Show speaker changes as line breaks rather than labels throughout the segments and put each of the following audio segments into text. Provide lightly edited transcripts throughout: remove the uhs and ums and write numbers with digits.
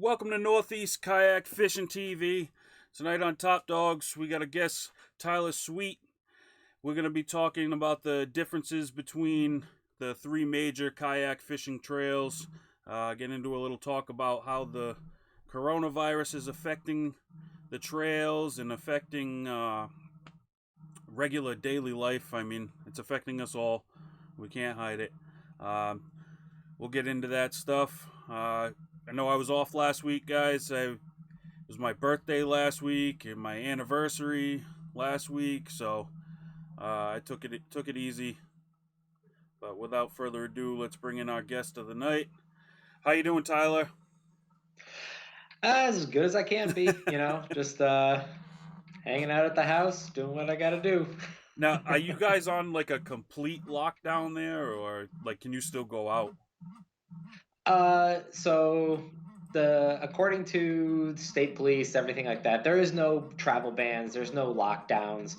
Welcome to Northeast Kayak Fishing TV. Tonight on Top Dogs, we got a guest, Tyler Sweet. We're going to be talking about the differences between the three major kayak fishing trails. Get into a little talk about how the coronavirus is affecting the trails and affecting regular daily life. I mean, it's affecting us all. We can't hide it. We'll get into that stuff. I know I was off last week, guys. It was my birthday last week and my anniversary last week, so I took it easy. But without further ado, let's bring in our guest of the night. How you doing, Tyler?
As good as I can be, just hanging out at the house, doing what I gotta do.
Now, are you guys on like a complete lockdown there, or like can you still go out?
So according to state police, everything like that, there is no travel bans, there's no lockdowns.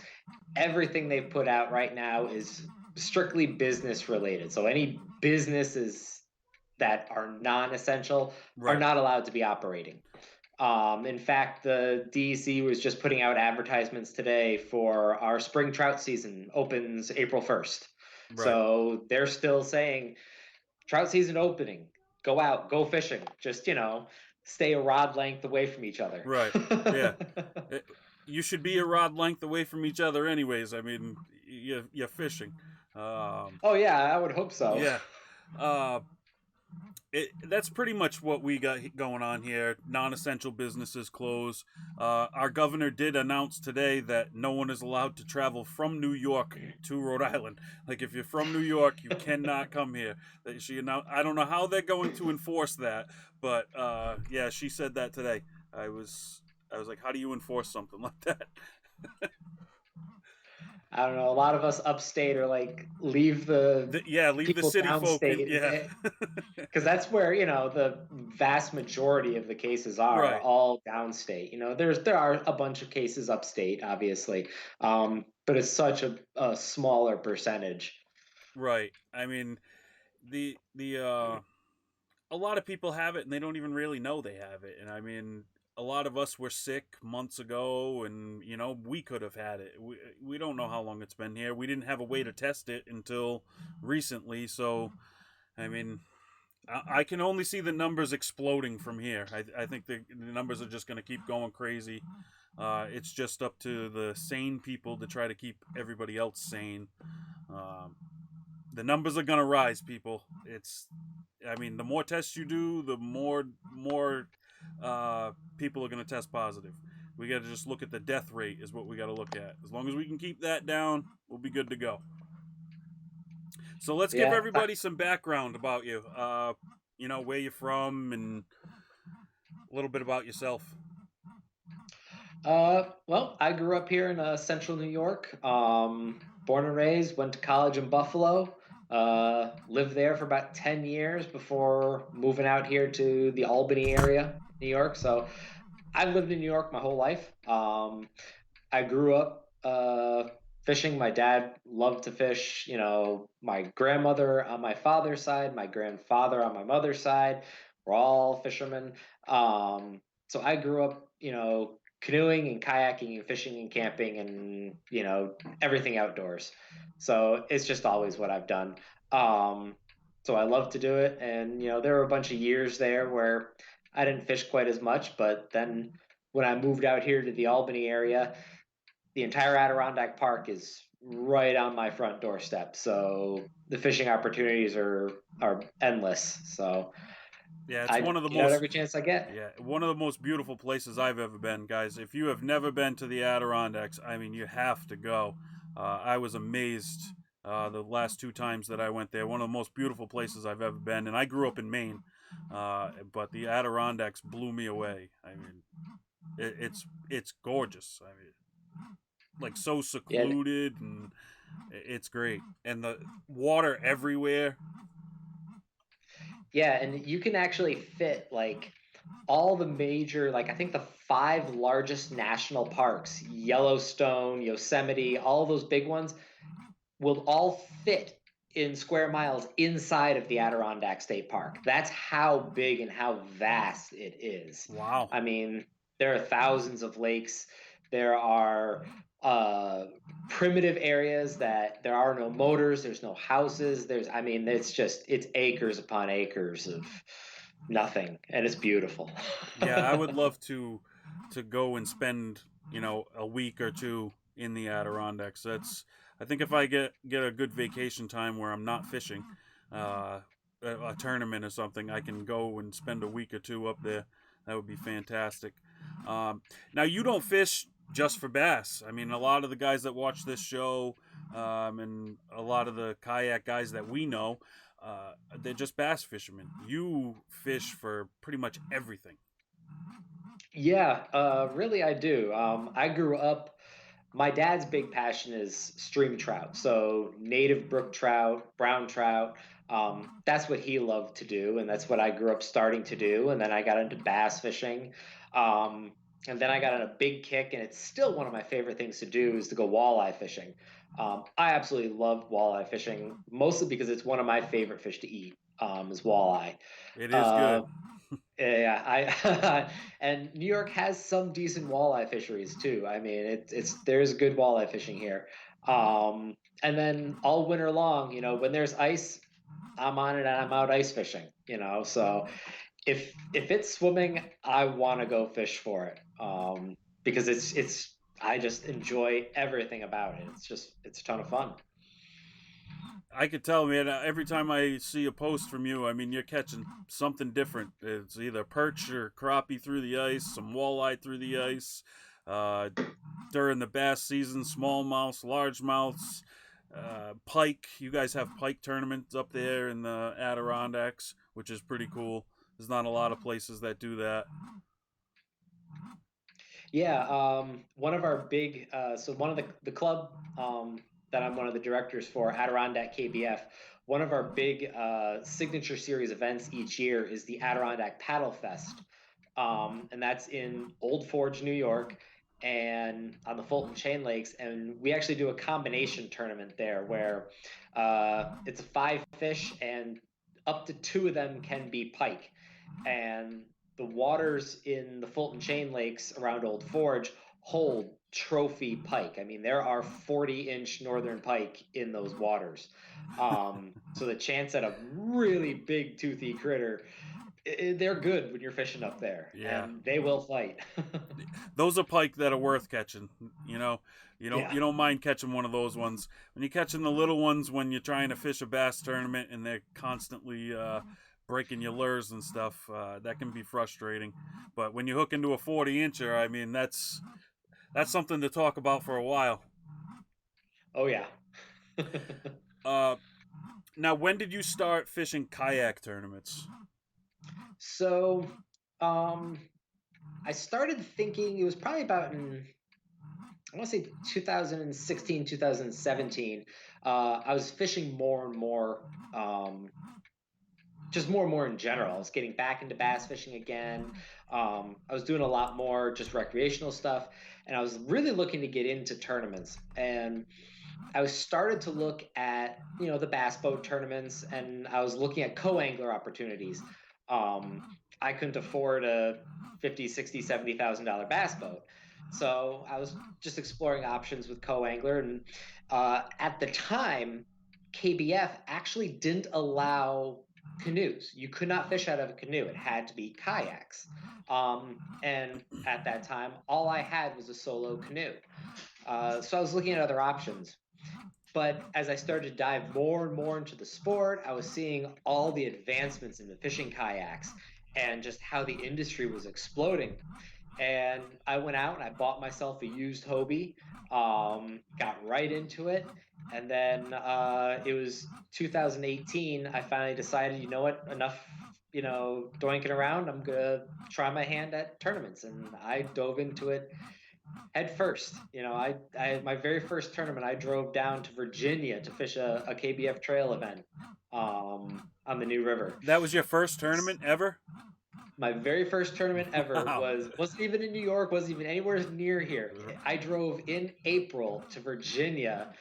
Everything they've put out right now is strictly business related. So any businesses that are non-essential are
Right.
not allowed to be operating. In fact, the DEC was just putting out advertisements today for our spring trout season opens April 1st.
Right.
So they're still saying trout season opening, go out, go fishing, just, stay a rod length away from each other.
Right. Yeah. It- you should be a rod length away from each other, anyways. I mean, you're fishing.
Oh, yeah, I would hope so.
Yeah. Uh, that's pretty much what we got going on here. Non-essential businesses close. Our governor did announce today that no one is allowed to travel from New York to Rhode Island. Like if you're from New York, you cannot come here. That she announced. I don't know how they're going to enforce that, but yeah, she said that today. I was like, how do you enforce something like that?
I don't know. A lot of us upstate are like, leave the
Yeah, leave the
people
city folk in.
downstate,
Yeah,
because that's where the vast majority of the cases are
right.
all downstate. There are a bunch of cases upstate, obviously, but it's such a smaller percentage.
Right. I mean, the a lot of people have it and they don't even really know they have it. And I mean, a lot of us were sick months ago, and we could have had it. We don't know how long it's been here. We didn't have a way to test it until recently. So, I mean, I can only see the numbers exploding from here. I think the numbers are just going to keep going crazy. It's just up to the sane people to try to keep everybody else sane. Um, the numbers are gonna rise, people. I mean, the more tests you do, the more people are gonna test positive. We got to just look at the death rate, is what we got to look at. As long as we can keep that down, we'll be good to go. So let's give
Yeah.
everybody some background about you. Where you're from and a little bit about yourself.
Well, I grew up here in central New York. Born and raised, went to college in Buffalo. Lived there for about 10 years before moving out here to the Albany area, New York. So I've lived in New York my whole life. I grew up fishing. My dad loved to fish. My grandmother on my father's side, my grandfather on my mother's side, were all fishermen. So I grew up, canoeing and kayaking and fishing and camping and, everything outdoors. So it's just always what I've done. Um, so I love to do it. And, there were a bunch of years there where I didn't fish quite as much, but then when I moved out here to the Albany area, the entire Adirondack Park is right on my front doorstep. So the fishing opportunities are endless. So
Yeah, it's
I
one of the
get out
most
every chance I get.
Yeah, one of the most beautiful places I've ever been, guys. If you have never been to the Adirondacks, I mean, you have to go. I was amazed the last two times that I went there. One of the most beautiful places I've ever been, and I grew up in Maine, but the Adirondacks blew me away. I mean, it's gorgeous. I mean, like so
Yeah,
secluded, and it's great, and the water everywhere.
yeah, and you can actually fit like all the major, like I think the five largest national parks, Yellowstone, Yosemite, all those big ones will all fit in square miles inside of the Adirondack State Park. That's how big and how vast it is.
Wow.
I mean, there are thousands of lakes. There are uh, primitive areas that there are no motors, there's no houses. I mean, it's acres upon acres of nothing, and it's beautiful.
Yeah, I would love to go and spend, a week or two in the Adirondacks. That's I think if I get a good vacation time where I'm not fishing, uh, a tournament or something, I can go and spend a week or two up there. That would be fantastic. Now you don't fish just for bass. I mean, a lot of the guys that watch this show, and a lot of the kayak guys that we know, they're just bass fishermen. You fish for pretty much everything.
Yeah, really, I do. I grew up. My dad's big passion is stream trout, so native brook trout, brown trout. That's what he loved to do, and that's what I grew up starting to do. And then I got into bass fishing, um, and then I got on a big kick, and it's still one of my favorite things to do is to go walleye fishing. I absolutely love walleye fishing, mostly because it's one of my favorite fish to eat. Is walleye.
It is
Uh,
good.
yeah, I and New York has some decent walleye fisheries too. I mean, it's there's good walleye fishing here. And then all winter long, when there's ice, I'm on it and I'm out ice fishing. So if it's swimming, I want to go fish for it. Because it's I just enjoy everything about it. It's a ton of fun.
I could tell, man. Every time I see a post from you, I mean, you're catching something different. It's either perch or crappie through the ice, some walleye through the ice. Uh, During the bass season, smallmouths, largemouths, pike. You guys have pike tournaments up there in the Adirondacks, which is pretty cool. There's not a lot of places that do that.
Yeah, one of our big, so one of the club that I'm one of the directors for, Adirondack KBF, one of our big signature series events each year is the Adirondack Paddle Fest. And that's in Old Forge, New York, and on the Fulton Chain Lakes. And we actually do a combination tournament there where it's a five fish, and up to two of them can be pike. And the waters in the Fulton Chain Lakes around Old Forge hold trophy pike. I mean, there are 40-inch northern pike in those waters. So the chance at a really big toothy critter, they're good when you're fishing up there,
Yeah,
and they will fight.
those are pike that are worth catching. You know,
Yeah.
you don't mind catching one of those ones. When you're catching the little ones, when you're trying to fish a bass tournament and they're constantly breaking your lures and stuff, that can be frustrating. But when you hook into a 40 incher, I mean, that's something to talk about for a while.
Oh yeah.
Uh, Now, when did you start fishing kayak tournaments?
So, um, I started thinking it was probably about in I want to say 2016, 2017. I was fishing more and more, just more and more in general. I was getting back into bass fishing again. I was doing a lot more just recreational stuff, and I was really looking to get into tournaments. And I was started to look at the bass boat tournaments, and I was looking at co-angler opportunities. Um, I couldn't afford a 50, 60, $70,000 bass boat, so I was just exploring options with co-angler. And at the time, KBF actually didn't allow canoes. You could not fish out of a canoe; it had to be kayaks. And at that time, all I had was a solo canoe. So I was looking at other options. But as I started to dive more and more into the sport, I was seeing all the advancements in the fishing kayaks and just how the industry was exploding. And I went out and I bought myself a used Hobie, got right into it. And then it was 2018. I finally decided, you know what, enough, doinking around. I'm going to try my hand at tournaments. And I dove into it head first. I my very first tournament, I drove down to Virginia to fish a KBF trail event on the New River.
That was your first tournament ever?
My very first tournament ever
Wow.
wasn't even in New York, wasn't even anywhere near here. I drove in April to Virginia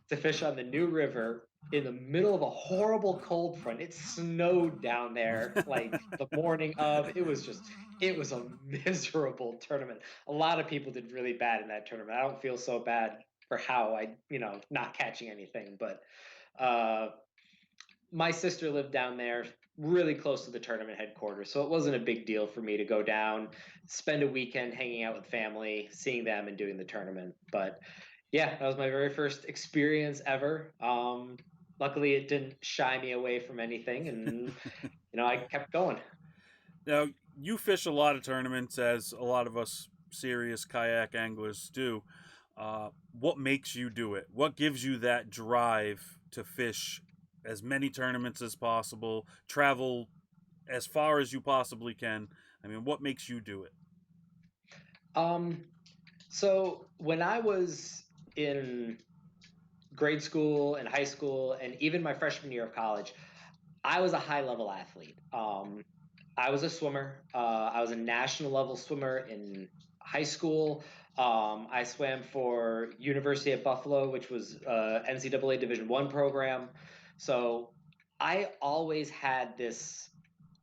to fish on the New River in the middle of a horrible cold front. It snowed down there like the morning of. It was a miserable tournament. A lot of people did really bad in that tournament. I don't feel so bad for how not catching anything, but uh my sister lived down there really close to the tournament headquarters, so it wasn't a big deal for me to go down, spend a weekend hanging out with family, seeing them and doing the tournament. But yeah, that was my very first experience ever. Luckily it didn't shy me away from anything, and I kept going.
Now, you fish a lot of tournaments, as a lot of us serious kayak anglers do. What makes you do it? What gives you that drive to fish as many tournaments as possible, travel as far as you possibly can? I mean, what makes you do it?
um so when I was in grade school and high school and even my freshman year of college, I was a high level athlete. I was a swimmer. I was a national level swimmer in high school. I swam for University of Buffalo, which was NCAA Division One program. So I always had this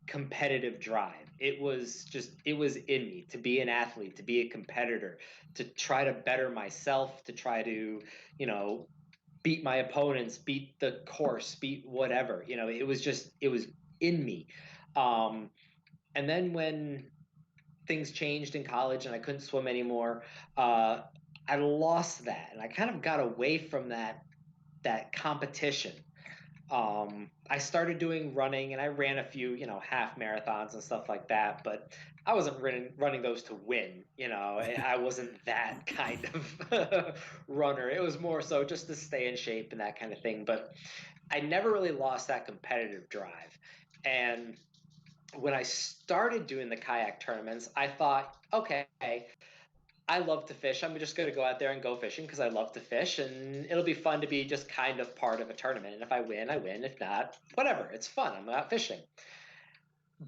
competitive drive. It was in me to be an athlete, to be a competitor, to try to better myself, to try to, you know, beat my opponents, beat the course, beat whatever. It was in me. Um, and then when things changed in college and I couldn't swim anymore, uh, I lost that, and I kind of got away from that competition. I started doing running and I ran a few, half marathons and stuff like that, but I wasn't running those to win. I wasn't that kind of runner. It was more so just to stay in shape and that kind of thing. But I never really lost that competitive drive. And when I started doing the kayak tournaments, I thought, okay, I love to fish. I'm just going to go out there and go fishing because I love to fish, and it'll be fun to be just kind of part of a tournament. And if I win, I win. If not, whatever. It's fun. I'm out fishing.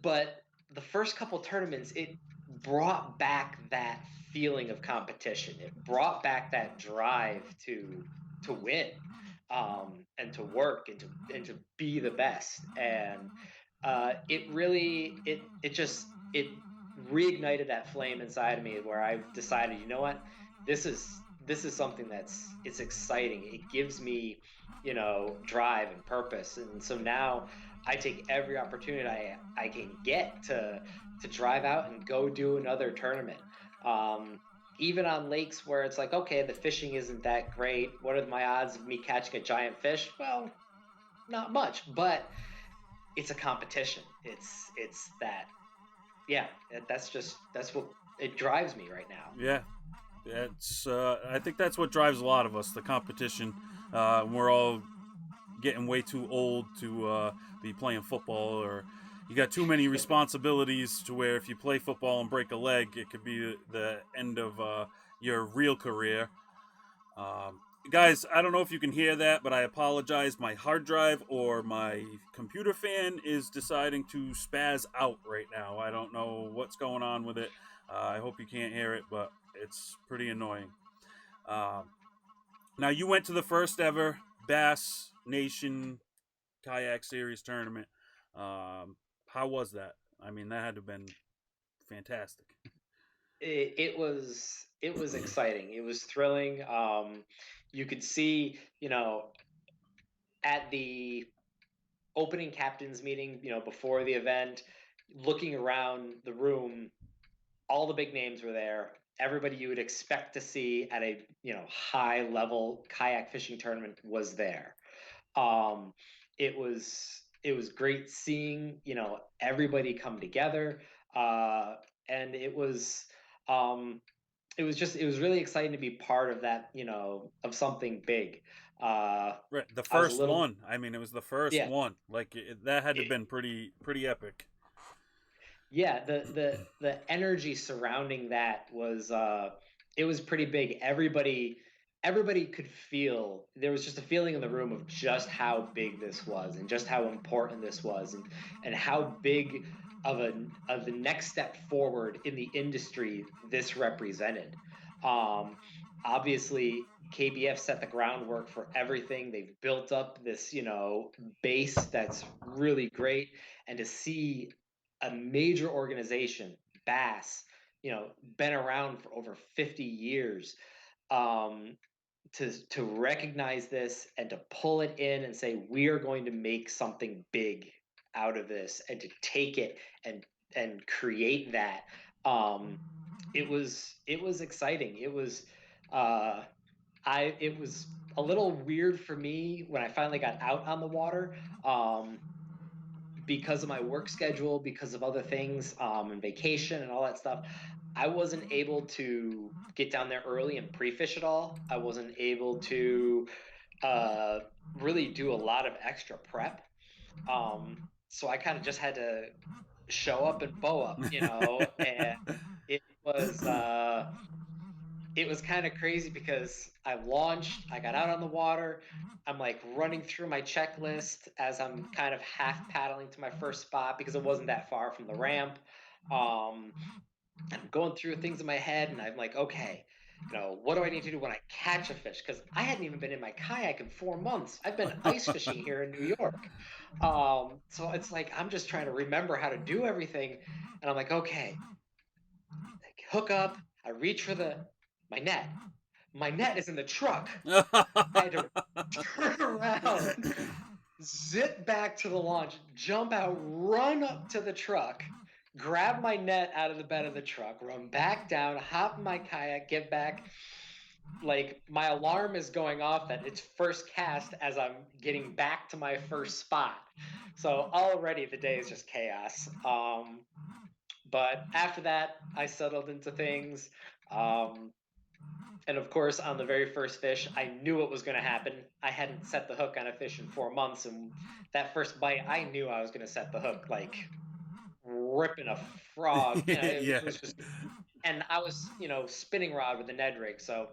But the first couple tournaments, it brought back that feeling of competition. It brought back that drive to win, and to work and to be the best. And it really it reignited that flame inside of me where I decided, you know what, this is something it's exciting. It gives me, drive and purpose. And so now I take every opportunity I can get to drive out and go do another tournament. Um, Even on lakes where it's like, okay, the fishing isn't that great. What are my odds of me catching a giant fish? Well, not much, but it's a competition. It's that, yeah. That's what it drives me right now.
Yeah, that's. I think that's what drives a lot of us, the competition. We're all getting way too old to be playing football, or you got too many responsibilities to where if you play football and break a leg, it could be the end of your real career. Um, Guys, I don't know if you can hear that, but I apologize. My hard drive or my computer fan is deciding to spaz out right now. I don't know what's going on with it. I hope you can't hear it, but it's pretty annoying. Um, Now, you went to the first ever Bass Nation Kayak Series tournament. How was that? I mean, that had to have been fantastic.
It was exciting. It was thrilling. You could see, at the opening captains meeting, before the event, looking around the room, all the big names were there. Everybody you would expect to see at a high level kayak fishing tournament was there. Um, it was great seeing everybody come together, and um, it was really exciting to be part of that, of something big. Uh,
Right, the
I was a
first
little
one. I mean, it was the first
Yeah.
one. Like that had to have
it,
been pretty epic.
yeah, the energy surrounding that was it was pretty big. Everybody everybody could feel, there was just a feeling in the room of just how big this was and just how important this was, and how big of the next step forward in the industry this represented. um Obviously KBF set the groundwork for everything. They've built up this, base that's really great. And to see a major organization, Bass, been around for over 50 years, um, to recognize this and to pull it in and say we are going to make something big out of this, and to take it and create that. um it was exciting. Uh it was a little weird for me when I finally got out on the water, um because of my work schedule, because of other things, and vacation and all that stuff. I wasn't able to get down there early and pre-fish at all. I wasn't able to uh, really do a lot of extra prep. So I kind of just had to show up and bow up, and it was uh, it was kind of crazy because I launched, I got out on the water. I'm like running through my checklist as I'm kind of half paddling to my first spot because it wasn't that far from the ramp. Um, I'm going through things in my head, and I'm like, okay, what do I need to do when I catch a fish? Because I hadn't even been in my kayak in 4 months. I've been ice fishing here in New York. So it's like I'm just trying to remember how to do everything. And I'm like, okay, like, hook up. I reach for the my net. My net is in the truck. I had to turn around, zip back to the launch, jump out, run up to the truck, grab my net out of the bed of the truck, run back down, hop in my kayak, get back. Like my alarm is going off that it's first cast as I'm getting back to my first spot. So already the day is just chaos. But after that, I settled into things. Um, and of course, on the very first fish, I knew what was going to happen. I hadn't set the hook on a fish in 4 months, and that first bite, I knew I was going to set the hook like ripping a frog. It
Yeah.
was just, and I was, spinning rod with a Ned rig, so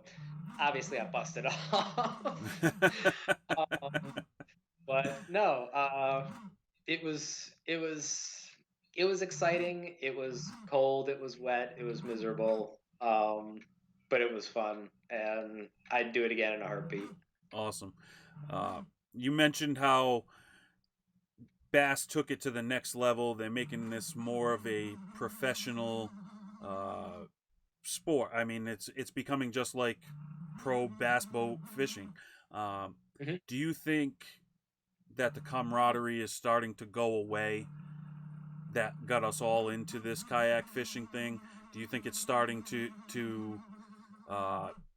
obviously I busted off. um, but no, it was it was it was exciting. It was cold. It was wet. It was miserable. But it was fun, and I'd do it again in a heartbeat.
Awesome. Uh, you mentioned how Bass took it to the next level. They're making this more of a professional uh, sport. I mean, it's becoming just like pro bass boat fishing. Um,
Mhm.
do you think that the camaraderie is starting to go away? That got us all into this kayak fishing thing. Do you think it's starting to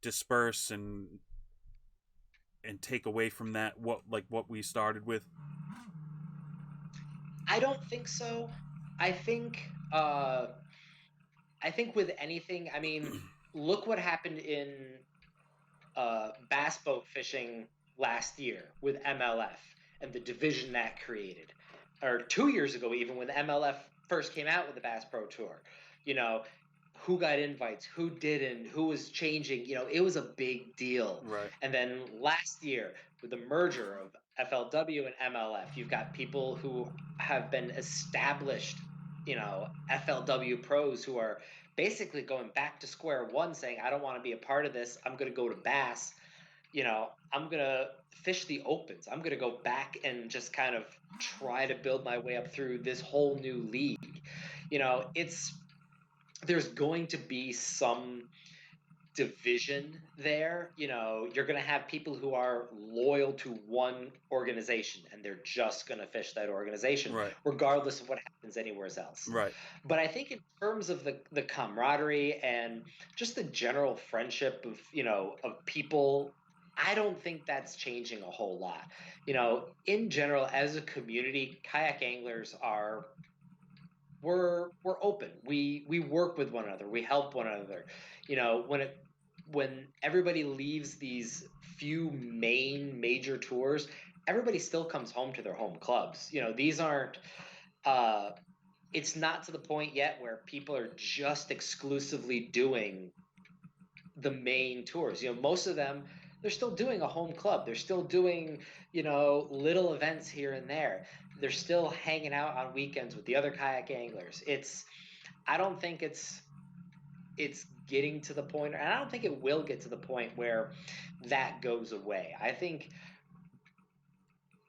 disperse and take away from that what we started with?
I don't think so. I think uh, I think with anything, I mean, look what happened in bass boat fishing last year with MLF and the division that created, or 2 years ago, even when the MLF first came out with the Bass Pro Tour. You know, who got invites, who didn't, who was changing. It was a big deal.
Right.
And then last year, with the merger of FLW and MLF, you've got people who have been established, FLW pros who are basically going back to square one, saying, I don't want to be a part of this. I'm going to go to Bass. I'm going to fish the opens. I'm going to go back and just kind of try to build my way up through this whole new league. It's there's going to be some division there. You're going to have people who are loyal to one organization, and they're just going to fish that organization
Right.
regardless of what happens anywhere else.
Right.
But I think in terms of the camaraderie and just the general friendship of people, I don't think that's changing a whole lot. In general, as a community, kayak anglers are we're open. We work with one another. We help one another. When everybody leaves these few main major tours, everybody still comes home to their home clubs. These aren't uh it's not to the point yet where people are just exclusively doing the main tours. Most of them they're still doing a home club. They're still doing, little events here and there. They're still hanging out on weekends with the other kayak anglers. I don't think it's getting to the point, and I don't think it will get to the point where that goes away. I think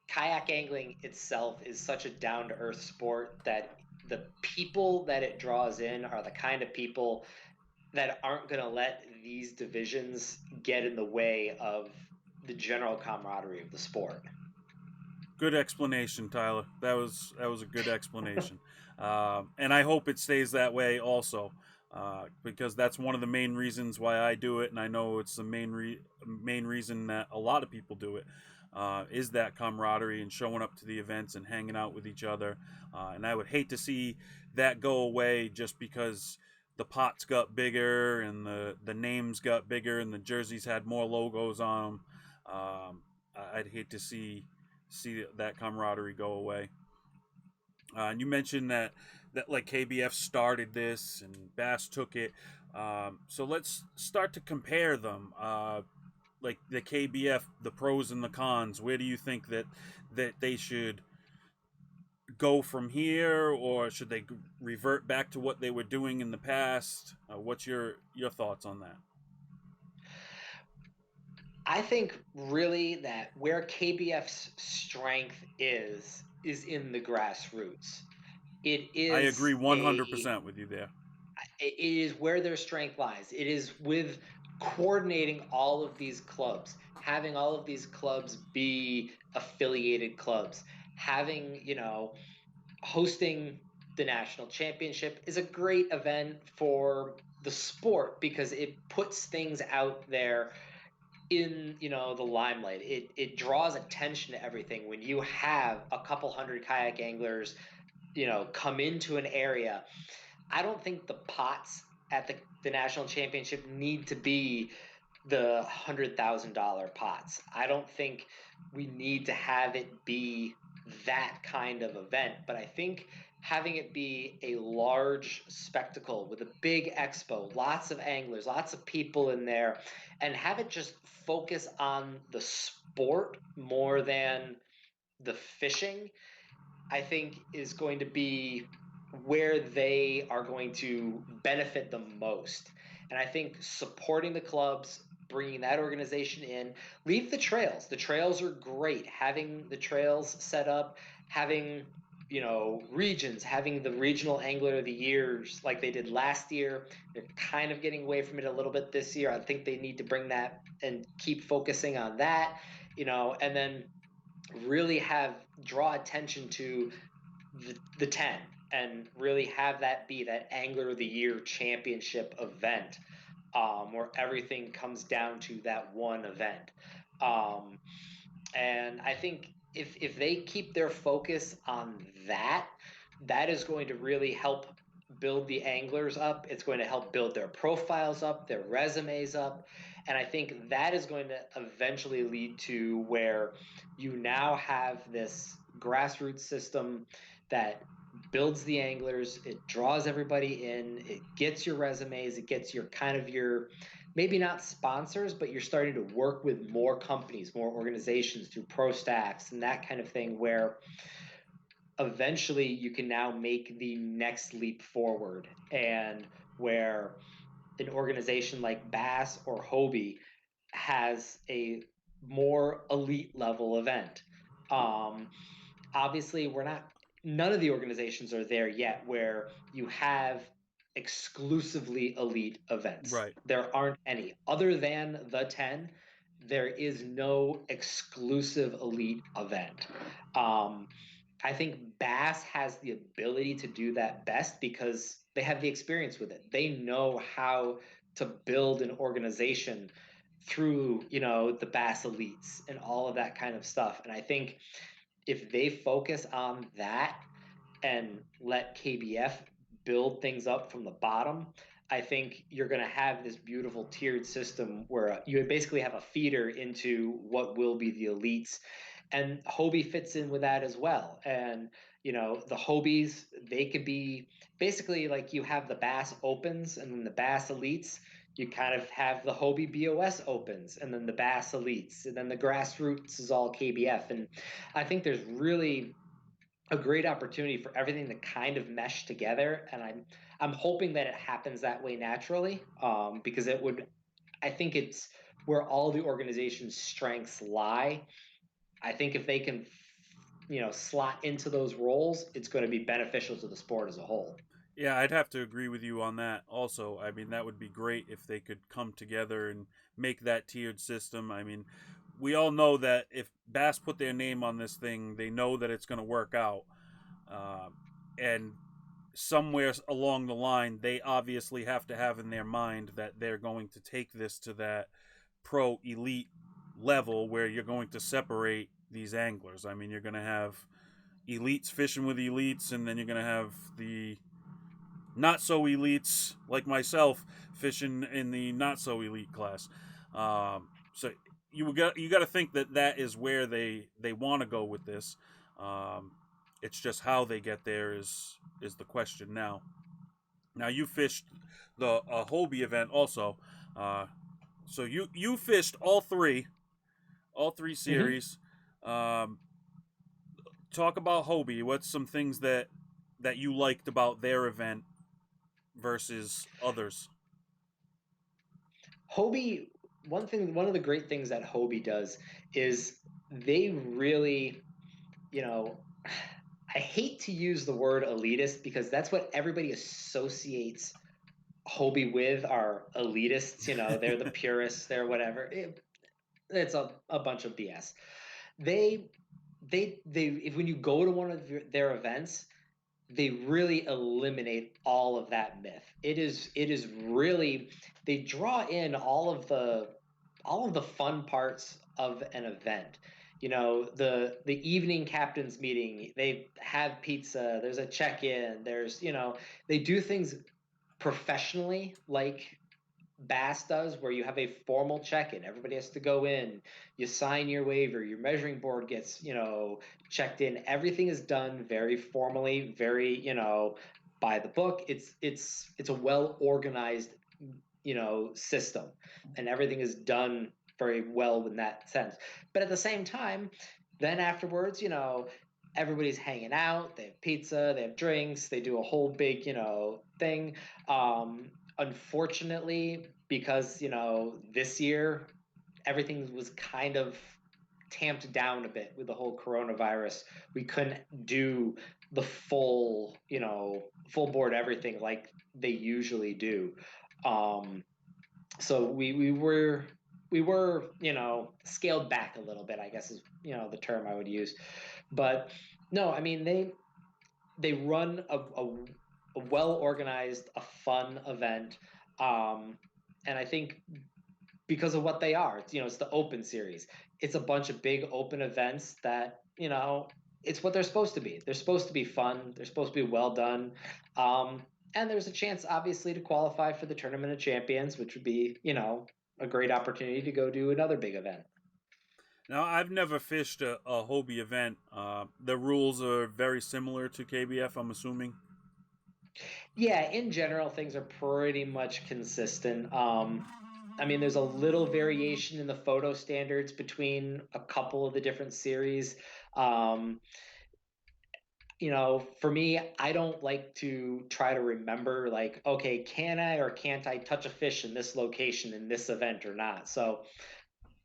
kayak angling itself is such a down to earth sport that the people that it draws in are the kind of people that aren't going to let these divisions get in the way of the general camaraderie of the sport.
Good explanation, Tyler. That was a good explanation, and I hope it stays that way also, because that's one of the main reasons why I do it, and I know it's the main reason that a lot of people do it. Is that camaraderie and showing up to the events and hanging out with each other, and I would hate to see that go away just because the pots got bigger and the names got bigger and the jerseys had more logos on them. I'd hate to see that camaraderie go away. And you mentioned that like KBF started this and Bass took it. So let's start to compare them. Like the KBF, the pros and the cons. Where do you think that they should go from here, or should they revert back to what they were doing in the past? What's your thoughts on that?
I think really that where KBF's strength is in the grassroots. It
I
is
agree
a
100% with you there.
it is where their strength lies. It is with coordinating all of these clubs, having all of these clubs be affiliated clubs, having, hosting the national championship is a great event for the sport because it puts things out there in, the limelight. It draws attention to everything when you have a couple hundred kayak anglers, come into an area. I don't think the pots at the national championship need to be the $100,000 pots. I don't think we need to have it be that kind of event, but I think having it be a large spectacle with a big expo, lots of anglers, lots of people in there, and have it just focus on the sport more than the fishing, I think is going to be where they are going to benefit the most. And I think supporting the clubs, bringing that organization in, leave the trails. The trails are great. Having the trails set up, having regions, having the regional angler of the years like they did last year. They're kind of getting away from it a little bit this year. I think they need to bring that and keep focusing on that, and then really have draw attention to the 10 and really have that be that angler of the year championship event, where everything comes down to that one event. um, and I think if they keep their focus on that, that is going to really help build the anglers up. It's going to help build their profiles up, their resumes up. And I think that is going to eventually lead to where you now have this grassroots system that builds the anglers, it draws everybody in, it gets your resumes, it gets your kind of your maybe not sponsors, but you're starting to work with more companies, more organizations through pro stacks and that kind of thing, where eventually you can now make the next leap forward, and where an organization like Bass or Hobie has a more elite level event. Um, Obviously, we're not, none of the organizations are there yet where you have exclusively elite events.
Right.
There aren't any. Other than the 10, there is no exclusive elite event. Um, I think Bass has the ability to do that best because they have the experience with it. They know how to build an organization through, the Bass elites and all of that kind of stuff. And I think if they focus on that and let KBF build things up from the bottom, I think you're going to have this beautiful tiered system where you basically have a feeder into what will be the elites. And Hobie fits in with that as well. And, the Hobies, they could be basically like you have the Bass Opens and then the Bass Elites. You kind of have the Hobie BOS opens, and then the Bass Elites, and then the grassroots is all KBF. And I think there's really a great opportunity for everything to kind of mesh together. And I'm hoping that it happens that way naturally, because it would. I think it's where all the organization's strengths lie. I think if they can, slot into those roles, it's going to be beneficial to the sport as a whole.
Yeah, I'd have to agree with you on that. Also, I mean, that would be great if they could come together and make that tiered system. I mean, we all know that if Bass put their name on this thing, they know that it's going to work out. Uh, and somewhere along the line, they obviously have to have in their mind that they're going to take this to that pro elite level where you're going to separate these anglers. I mean, you're going to have elites fishing with elites, and then you're going to have the not so elites like myself fishing in the not so elite class. So you got to think that that is where they want to go with this. Um, it's just how they get there is the question now. Now you fished the Hobie event also, uh, so you fished all three
Mm-hmm.
series. Um, Talk about Hobie. What's some things that you liked about their event versus others?
Hobie, one of the great things that Hobie does is they really, you know, I hate to use the word elitist because that's what everybody associates Hobie with are elitists. They're the purists, they're whatever. It's a bunch of BS. They, if when you go to one of their events, they really eliminate all of that myth. It is really they draw in all of the fun parts of an event. The evening captains meeting, they have pizza, there's a check-in, they do things professionally like Bass does, where you have a formal check-in. Everybody has to go in. You sign your waiver. Your measuring board gets, checked in. Everything is done very formally, very, by the book. It's a well organized, system, and everything is done very well in that sense. But at the same time, then afterwards, everybody's hanging out. They have pizza. They have drinks. They do a whole big, thing. Unfortunately, because this year everything was kind of tamped down a bit with the whole coronavirus. We couldn't do the full board everything like they usually do. Um, so we were scaled back a little bit, I guess is the term I would use. But no, I mean they run a well organized, a fun event. Um, and I think because of what they are, it's the open series. It's a bunch of big open events that, it's what they're supposed to be. They're supposed to be fun. They're supposed to be well done. And there's a chance, obviously, to qualify for the Tournament of Champions, which would be, a great opportunity to go do another big event.
Now, I've never fished a Hobie event. The rules are very similar to KBF, I'm assuming.
Yeah, in general, things are pretty much consistent. I mean, there's a little variation in the photo standards between a couple of the different series. Um, for me, I don't like to try to remember, like, okay, can I or can't I touch a fish in this location in this event or not? So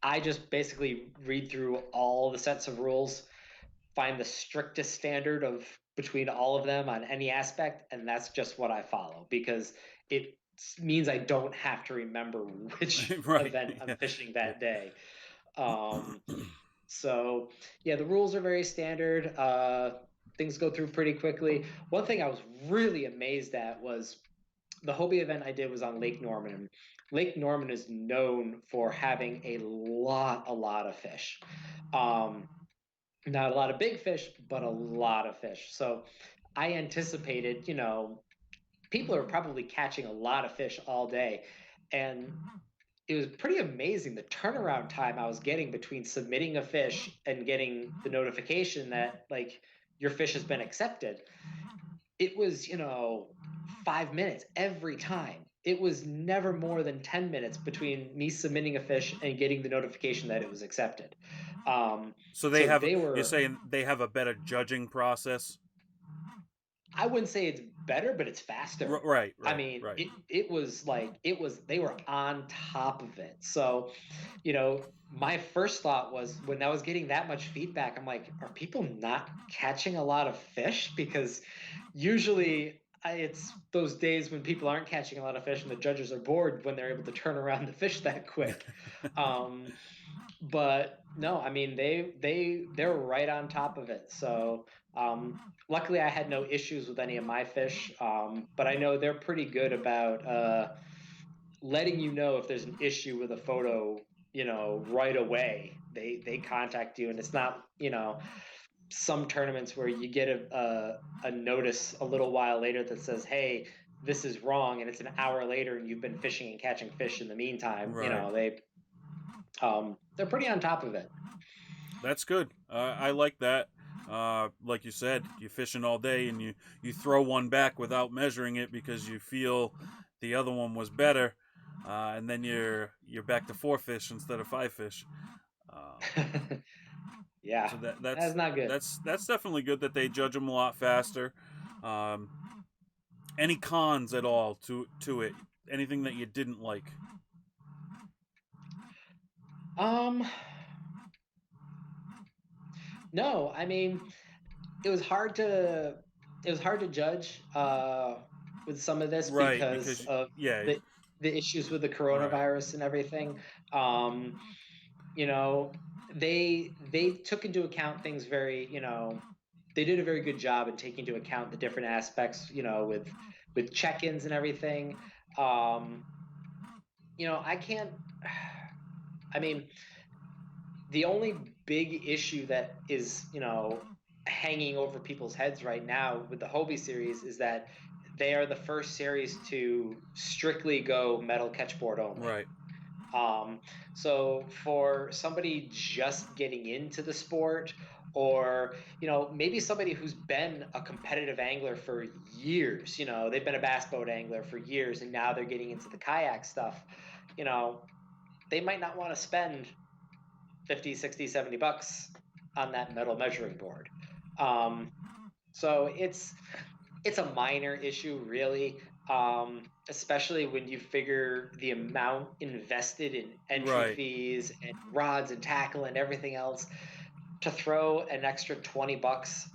I just basically read through all the sets of rules, find the strictest standard of between all of them on any aspect, and that's just what I follow because it means I don't have to remember which
Right.
event I'm
Yeah.
fishing
Yeah.
that day. Um, so yeah, the rules are very standard. Things go through pretty quickly. One thing I was really amazed at was the Hobie event I did was on Lake Norman. And Lake Norman is known for having a lot of fish. Um, Not a lot of big fish, but a lot of fish. So I anticipated, people are probably catching a lot of fish all day. And it was pretty amazing the turnaround time I was getting between submitting a fish and getting the notification that like your fish has been accepted. It was 5 minutes every time. it was never more than 10 minutes between me submitting a fish and getting the notification that it was accepted. Um,
So they
so
have,
they
you're
were,
saying they have a better judging process?
I wouldn't say it's better, but it's faster.
Right,
I
right,
mean,
right.
it was like they were on top of it. So, my first thought was when I was getting that much feedback, I'm like, are people not catching a lot of fish? Because usually it's those days when people aren't catching a lot of fish and the judges are bored when they're able to turn around the fish that quick. Um, but no, I mean they're right on top of it. So luckily I had no issues with any of my fish. But I know they're pretty good about letting you know if there's an issue with a photo, right away. They contact you, and it's not, some tournaments where you get a notice a little while later that says, "Hey, this is wrong," and it's an hour later, and you've been fishing and catching fish in the meantime.
Right.
They're pretty on top of it.
That's good. I like that. Like you said, you're fishing all day and you throw one back without measuring it because you feel the other one was better, and then you're back to four fish instead of five fish. Um,
Yeah,
so
that's not good.
that's definitely good that they judge them a lot faster. Um, any cons at all to it? Anything that you didn't like?
Um, no, I mean, it was hard to judge with some of this
Right,
because
because
of
yeah,
the issues with the
right,
coronavirus and everything. Um, you know, they took into account things very, they did a very good job in taking into account the different aspects, with check-ins and everything. Um, I can't. I mean, the only big issue that is, hanging over people's heads right now with the Hobie series is that they are the first series to strictly go metal catchboard only.
right,
Um, so for somebody just getting into the sport, or maybe somebody who's been a competitive angler for years, they've been a bass boat angler for years, and now they're getting into the kayak stuff, you know, they might not want to spend 50, 60, 70 bucks on that metal measuring board. Um, so it's a minor issue, really, especially when you figure the amount invested in entry
right.
fees and rods and tackle and everything else to throw an extra 20 bucks,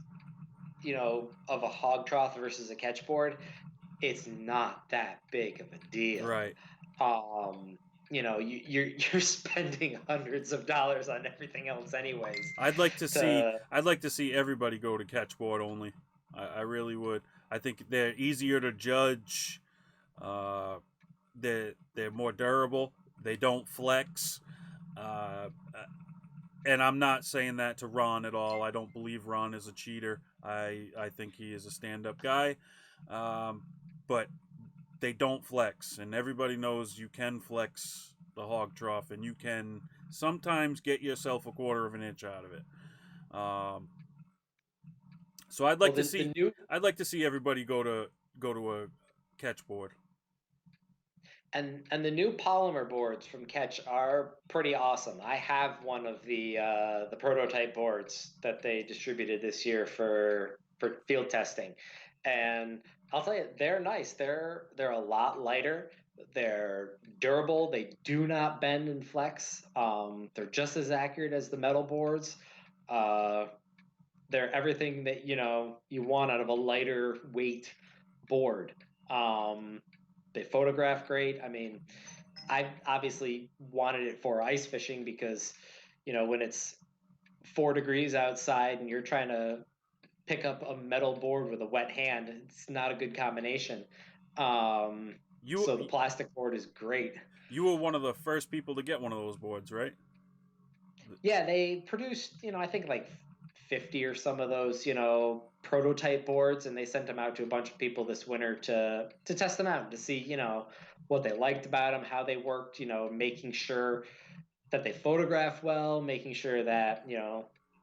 of a hog trough versus a catch board. It's not that big of a deal.
Right.
Um, you're spending hundreds of dollars on everything else anyways. To
I'd like to see everybody go to catchboard only. I really would. I think they're easier to judge. Uh, they're more durable. They don't flex. Uh, and I'm not saying that to Ron at all. I don't believe Ron is a cheater. I think he is a stand up guy. Um, but they don't flex, and everybody knows you can flex the hog trough, and you can sometimes get yourself a quarter of an inch out of it. Um, so
well, the new
I'd like to see everybody go to a catch board.
and the new polymer boards from Catch are pretty awesome. I have one of the prototype boards that they distributed this year for field testing, and I'll tell you, they're nice. They're a lot lighter. They're durable. They do not bend and flex. They're just as accurate as the metal boards. Uh, they're everything that you want out of a lighter weight board. Um, they photograph great. I mean, I obviously wanted it for ice fishing because when it's 4 degrees outside and you're trying to pick up a metal board with a wet hand, it's not a good combination. Um,
You
so the plastic board is great.
you were one of the first people to get one of those boards, right?
Yeah, they produced, I think like 50 or some of those, prototype boards, and they sent them out to a bunch of people this winter to test them out, to see, what they liked about them, how they worked, making sure that they photograph well, making sure that,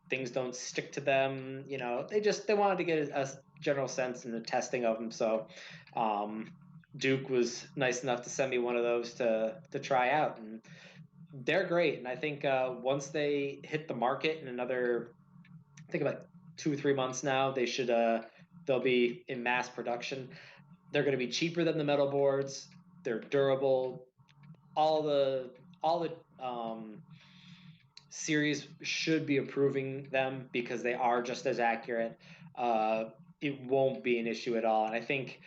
things don't stick to them, they wanted to get a general sense in the testing of them. So, um Duke was nice enough to send me one of those to try out, and they're great. And I think once they hit the market in another, I think about 2 or 3 months now, they'll be in mass production. They're going to be cheaper than the metal boards. They're durable. All the series should be approving them because they are just as accurate. Uh, it won't be an issue at all, and I think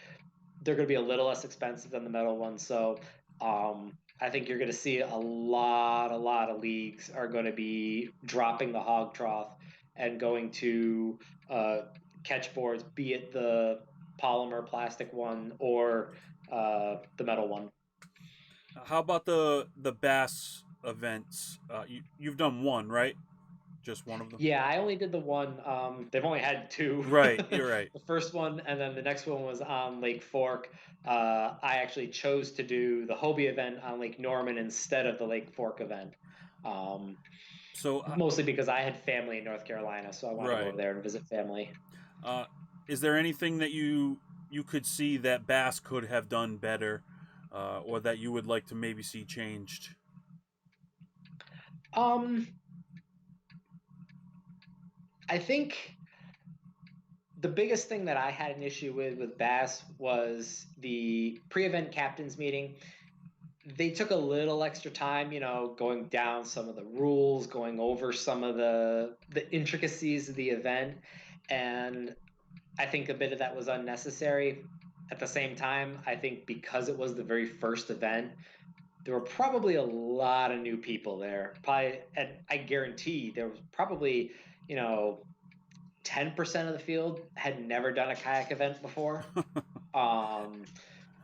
they're going to be a little less expensive than the metal ones. So I think you're going to see a lot of leagues are going to be dropping the hog trough and going to uh, catch boards, be it the polymer plastic one or the metal one.
How about the bass events? You've done one, right? Just one of them.
Yeah, I only did the one. They've only had two.
Right, you're right.
The first one, and then the next one was on Lake Fork. I actually chose to do the Hobie event on Lake Norman instead of the Lake Fork event, um,
So,
mostly because I had family in North Carolina, so I wanted to go
right.
over there and visit family.
Uh, is there anything that you could see that Bass could have done better, or that you would like to maybe see changed?
Um, I think the biggest thing that I had an issue with Bass was the pre-event captains meeting. They took a little extra time, going down some of the rules, going over some of the intricacies of the event, and I think a bit of that was unnecessary. At the same time, I think because it was the very first event, there were probably a lot of new people there. Probably, and I guarantee there was probably, you know, 10% of the field had never done a kayak event before. Um,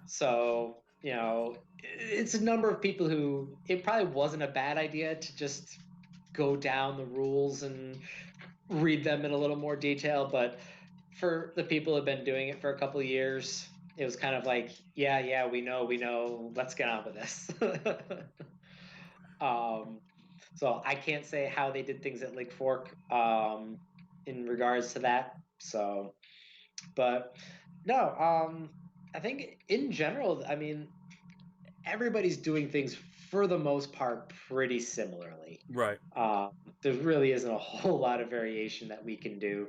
so, it's a number of people who it probably wasn't a bad idea to just go down the rules and read them in a little more detail. But for the people who have been doing it for a couple of years, it was kind of like, yeah, yeah, we know, let's get on with this. um, so I can't say how they did things at Lake Fork in regards to that. So, but no, I think in general, I mean, everybody's doing things for the most part pretty similarly.
Right,
Um, there really isn't a whole lot of variation that we can do.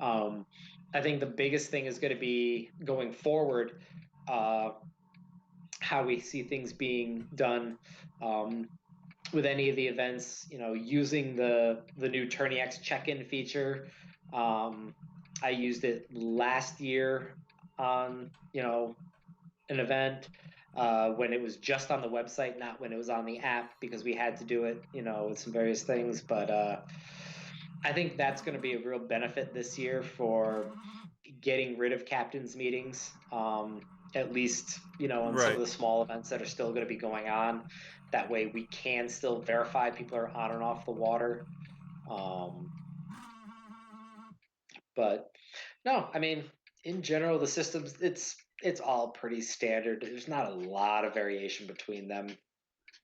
Um, I think the biggest thing is going to be going forward, uh, how we see things being done with any of the events. Using the new Tourney X check-in feature. Um, I used it last year on an event when it was just on the website, not when it was on the app, because we had to do it, with some various things. But I think that's going to be a real benefit this year for getting rid of captains meetings. At least, on some of
right.
the small events that are still going to be going on. That way we can still verify people are on and off the water. Um, but no, I mean, in general, the systems it's all pretty standard. There's not a lot of variation between them.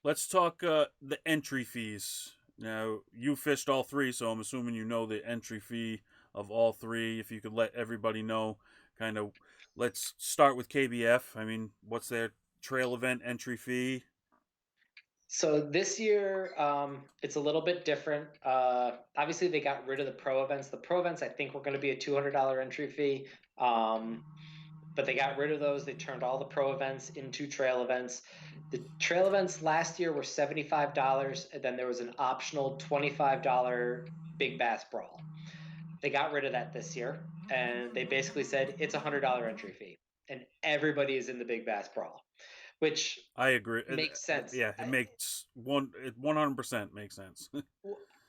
Let's talk the entry fees. Now, you fished all three, so I'm assuming you know the entry fee of all three. If you could let everybody know, kind of, let's start with KBF. I mean, what's their trail event entry fee?
So this year, it's a little bit different. Obviously, they got rid of the pro events. The pro events, I think, were going to be a $200 entry fee, um, but they got rid of those. They turned all the pro events into trail events. The trail events last year were $75, and then there was an optional $25 Big Bass Brawl. They got rid of that this year, and they basically said it's a $100 entry fee, and everybody is in the Big Bass Brawl, which
I agree.
makes sense.
Yeah, it makes 100% makes sense.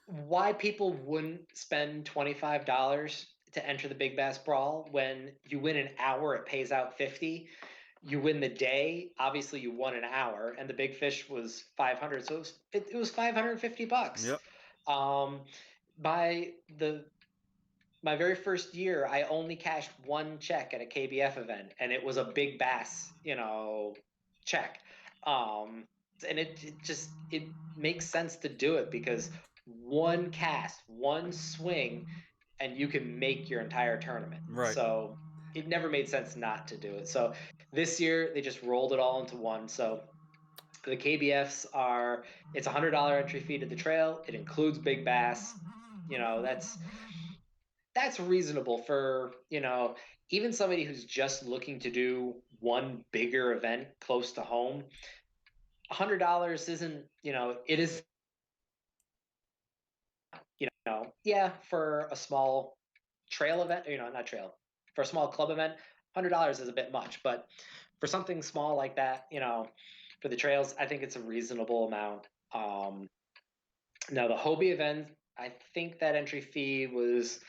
Why people wouldn't spend $25 to enter the Big Bass Brawl when you win an hour, it pays out 50. You win the day, obviously you won an hour, and the big fish was 500, so it was $550.
Yep,
Um, by the my very first year, I only cashed one check at a KBF event, and it was a big bass, check. Um, and it makes sense to do it because one cast, one swing, and you can make your entire tournament.
right.
So it never made sense not to do it. So This year they just rolled it all into one. So the KBFs are it's $100 entry fee to the trail. It includes big bass. You know, that's reasonable for, even somebody who's just looking to do one bigger event close to home. $100 isn't, it is, yeah, for a small trail event, not trail, for a small club event, $100 is a bit much, but for something small like that, for the trails, I think it's a reasonable amount. Now the Hobie event, I think that entry fee was,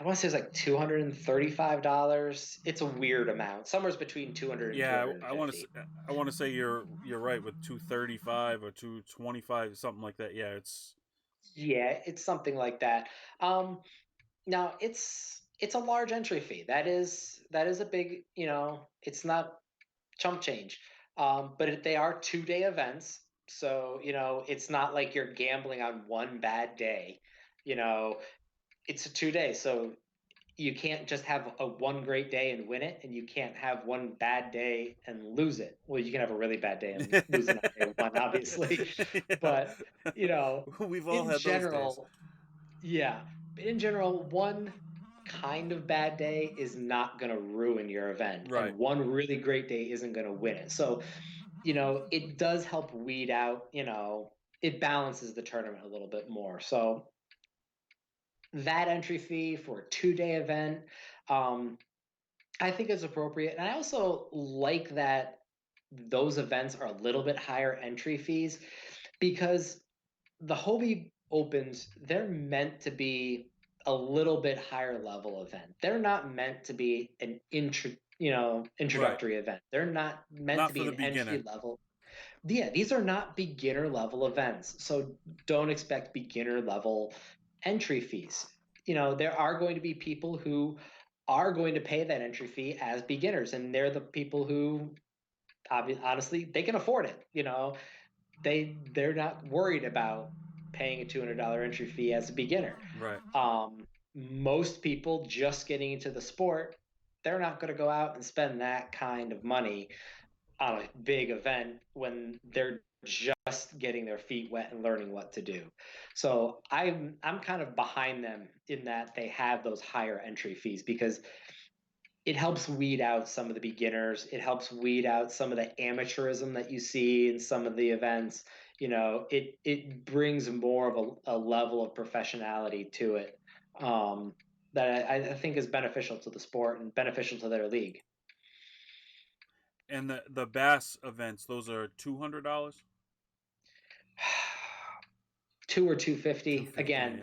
I want to say it's like $235. It's a weird amount, somewhere between 200 and
Yeah,
250.
I want to say you're right with 235 or 225 something like that. Yeah, it's
Yeah, it's something like that. Now it's a large entry fee. That is a big, it's not chump change. But they are 2-day events, so it's not like you're gambling on one bad day. You know, it's a 2 day, so you can't just have a one great day and win it, and you can't have one bad day and lose it. Well, you can have a really bad day and lose it on day one, obviously,
yeah.
but
We've all
in
had those days.
general, yeah, in general, one kind of bad day is not going to ruin your event,
Right.
and one really great day isn't going to win it. So, it does help weed out, it balances the tournament a little bit more. So that entry fee for a 2-day event, um, I think is appropriate. And I also like that those events are a little bit higher entry fees because the Hobie Opens, they're meant to be a little bit higher level event. They're not meant to be an
Right.
introductory event. They're not meant
Not
to
for
be
the
an entry
beginner.
level. Yeah, these are not beginner level events. So don't expect beginner level entry fees. There are going to be people who are going to pay that entry fee as beginners, and they're the people who honestly they can afford it. They're not worried about paying a $200 entry fee as a beginner.
Right.
Most people just getting into the sport, they're not going to go out and spend that kind of money on a big event when they're just getting their feet wet and learning what to do. So I'm kind of behind them in that they have those higher entry fees because it helps weed out some of the beginners. It helps weed out some of the amateurism that you see in some of the events. It brings more of a level of professionality to it, that I think is beneficial to the sport and beneficial to their league.
And the bass events, those are $200.
Two or
Two
250
fifty.
again,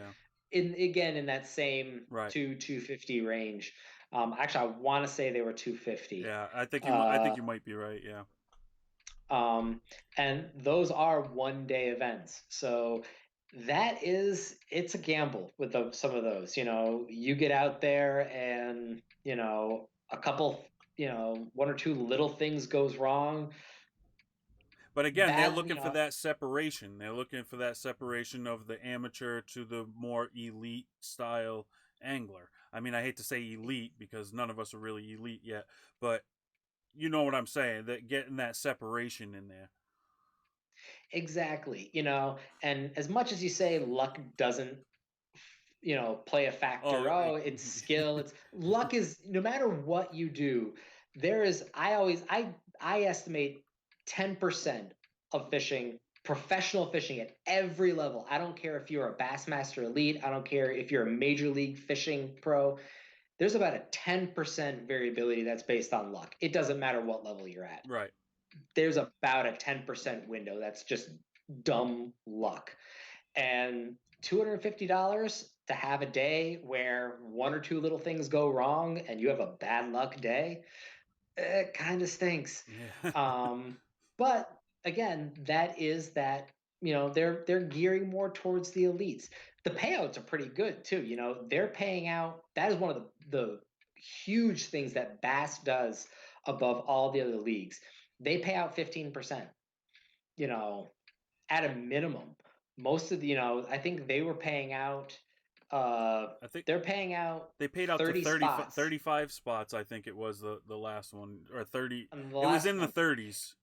Yeah.
in that same
Right.
250 range. Actually, I want to say they were 250.
Yeah. I think
Uh,
you might be right. Yeah.
Um, and those are 1-day events. So it's a gamble with some of those. You get out there and, a couple, one or two little things goes wrong.
But again, they're
Bad,
looking for that separation. They're looking for that separation of the amateur to the more elite style angler. I mean, I hate to say elite because none of us are really elite yet, but you know what I'm saying. That getting that separation in there.
exactly. And as much as you say luck doesn't, play a factor.
Oh,
Oh, it's skill. It's luck is no matter what you do, there is I estimate 10% of fishing, professional fishing at every level. I don't care if you're a Bassmaster Elite, I don't care if you're a major league fishing pro. There's about a 10% variability that's based on luck. It doesn't matter what level you're at.
right.
There's about a 10% window that's just dumb luck. And $250 to have a day where one or two little things go wrong and you have a bad luck day, it kind of stinks.
Yeah.
But again, that is that, they're gearing more towards the elites. The payouts are pretty good too. They're paying out. That is one of the huge things that Bass does above all the other leagues. They pay out 15%, you know, at a minimum. Most of the, I think they were paying out.
I think
They're paying out
they paid out to
30 spots
35 spots. I think it was the last one, or 30.
on the
It was
last
in the
one.
30s.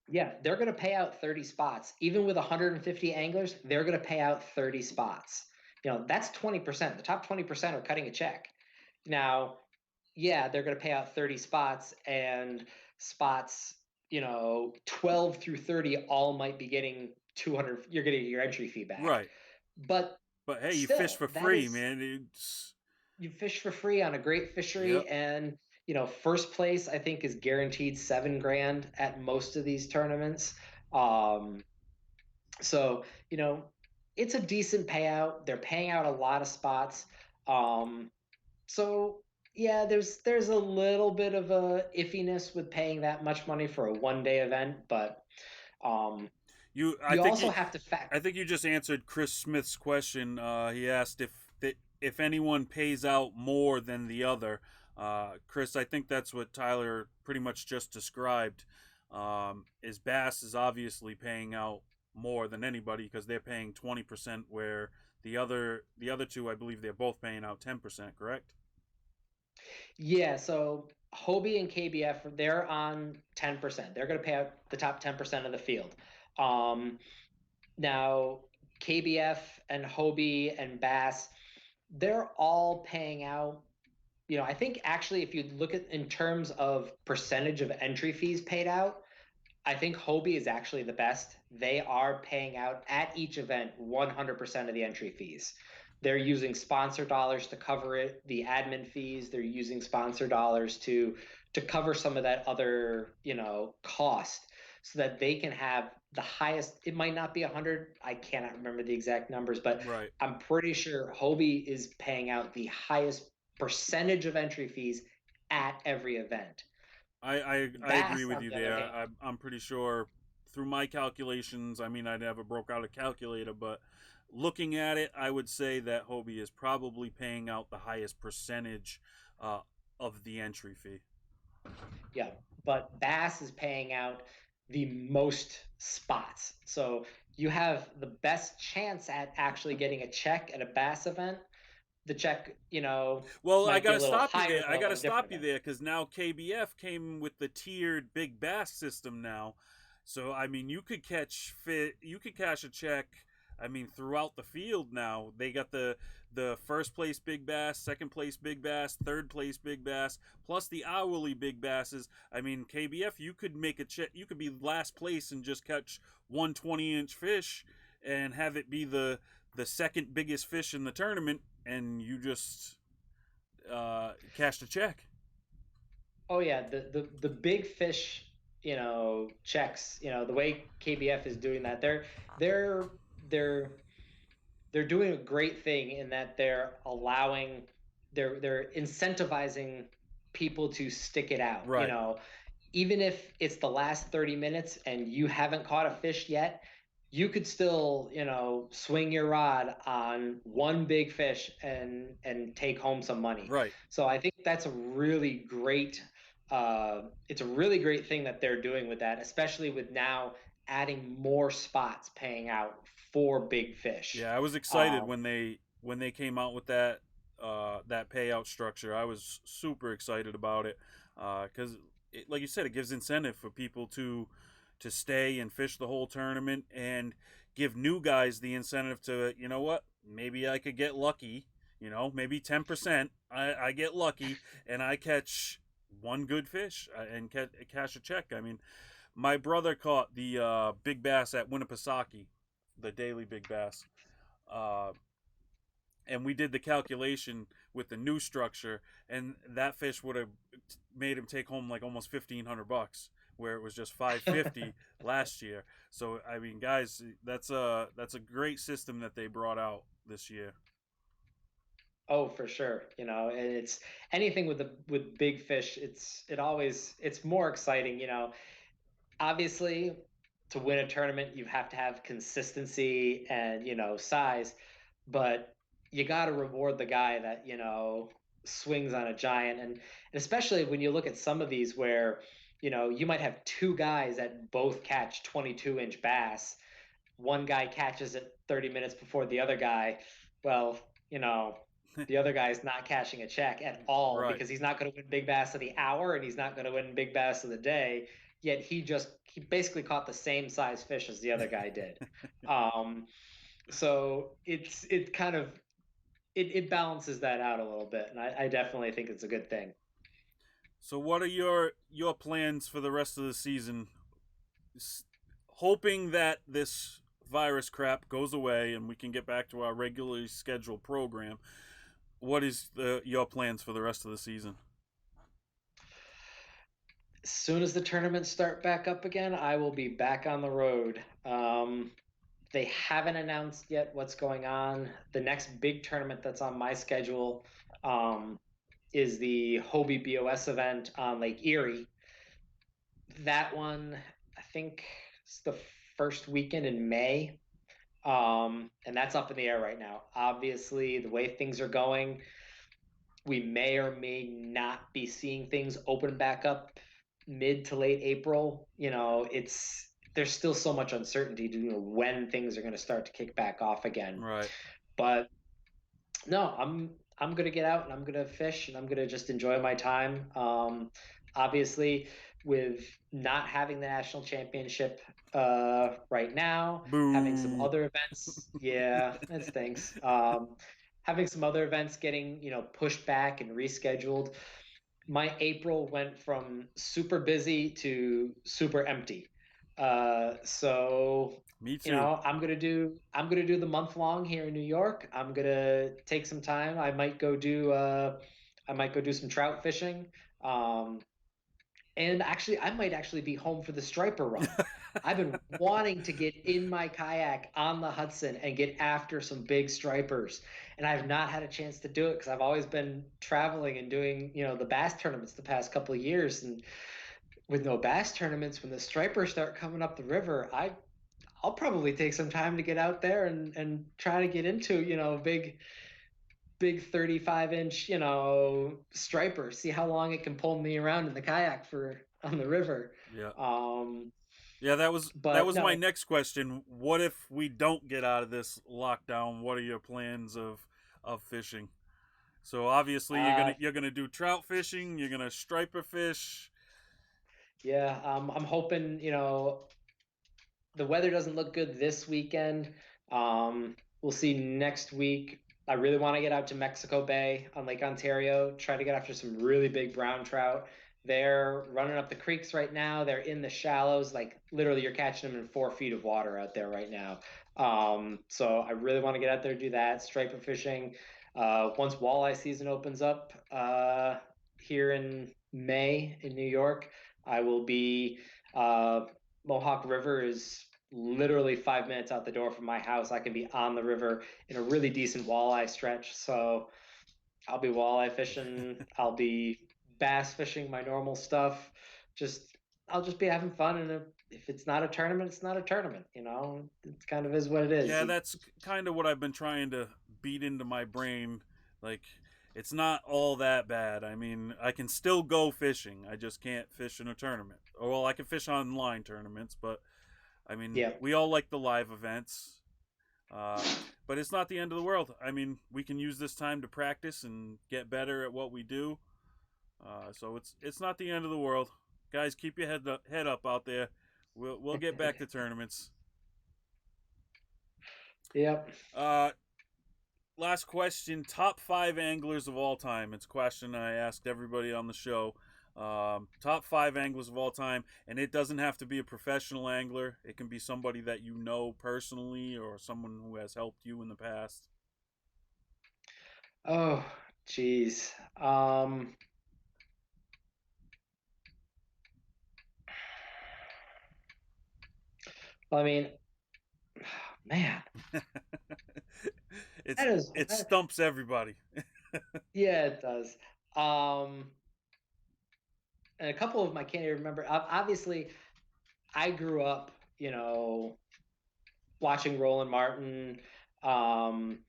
Yeah, they're going to pay out 30 spots. Even with 150 anglers, they're going to pay out 30 spots. That's 20%. The top 20% are cutting a check. Now, yeah, they're going to pay out 30 spots, and spots, 12 through 30 all might be getting 200. You're getting your entry fee back.
Right.
But
But hey, you fish
still,
for
that
free,
is,
man. It's
you fish for free on a great
Yep.
fishery. And, first place, I think, is guaranteed 7 grand at most of these tournaments. Um, so, it's a decent payout. They're paying out a lot of spots. Um, so yeah, there's a little bit of a iffiness with paying that much money for a 1 day event, but um,
You I
you
think
also
you
have to fact.
I think you just answered Chris Smith's question. He asked if anyone pays out more than the other. Chris, I think that's what Tyler pretty much just described. Is Bass is obviously paying out more than anybody because they're paying 20%, where the other two, I believe, they're both paying out 10%. Correct?
Yeah, so Hobie and KBF, they're on 10%. They're going to pay out the top 10% of the field. Um, Now, KBF and Hobie and Bass, they're all paying out. I think actually, if you look at in terms of percentage of entry fees paid out, I think Hobie is actually the best. They are paying out at each event 100% of the entry fees. They're using sponsor dollars to cover it, the admin fees. They're using sponsor dollars to cover some of that other, cost so that they can have the highest. It might not be 100. I cannot remember the exact numbers, but
Right.
I'm pretty sure Hobie is paying out the highest percentage of entry fees at every event.
I agree
Bass,
with
on
you
the other
there.
hand,
I'm pretty sure through my calculations. I mean, I never broke out a calculator, but looking at it, I would say that Hobie is probably paying out the highest percentage uh, of the entry fee.
yeah, but Bass is paying out the most spots. So you have the best chance at actually getting a check at a Bass event. The check,
Well, I
might be a
gotta
little
stop you
higher
there.
than
I
a lot
gotta
of different
stop you
events.
there because now KBF came with the tiered big bass system now. So I mean, you could cash a check. I mean, throughout the field now, they got the first place big bass, second place big bass, third place big bass, plus the hourly big basses. I mean, KBF, you could make a check. You could be last place and just catch 120-inch fish and have it be the second biggest fish in the tournament, and you just cashed a check.
Oh yeah, the big fish, checks, the way KBF is doing that, they're they're they're doing a great thing in that they're incentivizing people to stick it out.
Right,
Even if it's the last 30 minutes and you haven't caught a fish yet, you could still, swing your rod on one big fish and take home some money.
right.
So I think that's a really great it's a really great thing that they're doing with that, especially with now adding more spots paying out for big fish.
Yeah, I was excited
Um,
when they came out with that payout structure. I was super excited about it because, like you said, it gives incentive for people to stay and fish the whole tournament, and give new guys the incentive to, you know what, maybe I could get lucky. Maybe 10%. I get lucky and I catch one good fish and cash a check. I mean, my brother caught the big bass at Winnipesaukee, the daily big bass, uh, and we did the calculation with the new structure, and that fish would have made him take home like almost $1,500, where it was just 550 last year. So I mean, guys, that's a great system that they brought out this year.
oh, for sure. And it's anything with big fish, it's more exciting. Obviously, to win a tournament, you have to have consistency and, size, but you got to reward the guy that, swings on a giant. And especially when you look at some of these where, you might have two guys that both catch 22-inch bass. One guy catches it 30 minutes before the other guy. Well, you know, the other guy's not cashing a check at all
Right.
because he's not going to win Big Bass of the hour and he's not going to win Big Bass of the day. Yet he basically caught the same size fish as the other guy did. Um, so it kind of it balances that out a little bit, and I definitely think it's a good thing.
So, what are your plans for the rest of the season? Hoping that this virus crap goes away and we can get back to our regularly scheduled program. What is your plans for the rest of the season?
As soon as the tournaments start back up again, I will be back on the road. They haven't announced yet what's going on. The next big tournament that's on my schedule um, is the Hobie BOS event on Lake Erie. That one, I think, it's the first weekend in May. And that's up in the air right now. Obviously, the way things are going, we may or may not be seeing things open back up mid to late April. It's there's still so much uncertainty to when things are going to start to kick back off again.
Right.
But no, I'm gonna get out and I'm gonna fish and I'm gonna just enjoy my time. Obviously, with not having the national championship right now, having some
Boo.
other events, yeah, it stinks. Having some other events getting pushed back and rescheduled, my April went from super busy to super empty. So
Me too.
I'm gonna do the month long here in New York. I'm gonna take some time. I might go do some trout fishing. Um, and actually, I might actually be home for the striper run. I've been wanting to get in my kayak on the Hudson and get after some big stripers, and I've not had a chance to do it because I've always been traveling and doing, the bass tournaments the past couple of years. And with no bass tournaments, when the stripers start coming up the river, I'll probably take some time to get out there and try to get into, big 35-inch, striper, see how long it can pull me around in the kayak for on the river.
Yeah.
Um,
Yeah, that
but
was my
no,
next question. What if we don't get out of this lockdown? What are your plans of fishing? So obviously
uh,
you're gonna do trout fishing. You're gonna striper fish.
yeah, I'm hoping, the weather doesn't look good this weekend. We'll see next week. I really want to get out to Mexico Bay on Lake Ontario, try to get after some really big brown trout. They're running up the creeks right now. They're in the shallows, like literally you're catching them in 4 feet of water out there right now. So I really want to get out there and do that. Striper fishing. Once walleye season opens up here in May in New York, I will be Mohawk River is literally 5 minutes out the door from my house. I can be on the river in a really decent walleye stretch. So I'll be walleye fishing. I'll be bass fishing my normal stuff. Just I'll just be having fun. And if it's not a tournament, it's not a tournament. It kind of is what it is.
Yeah, that's kind of what I've been trying to beat into my brain. Like, it's not all that bad. I mean, I can still go fishing. I just can't fish in a tournament. Or, well, I can fish online tournaments, but I mean,
Yeah.
we all like the live events. Uh, but it's not the end of the world. I mean, we can use this time to practice and get better at what we do. So it's not the end of the world. Guys, keep your head up out there. We'll get back to tournaments.
Yep.
Uh, Last question: top five anglers of all time. It's a question I asked everybody on the show. Top five anglers of all time, and it doesn't have to be a professional angler. It can be somebody that you know personally or someone who has helped you in the past.
Oh, geez. I mean, man,
it's
that is,
it stumps everybody.
yeah, it does. Um, and a couple of them I can't even remember. Obviously, I grew up, watching Roland Martin, um,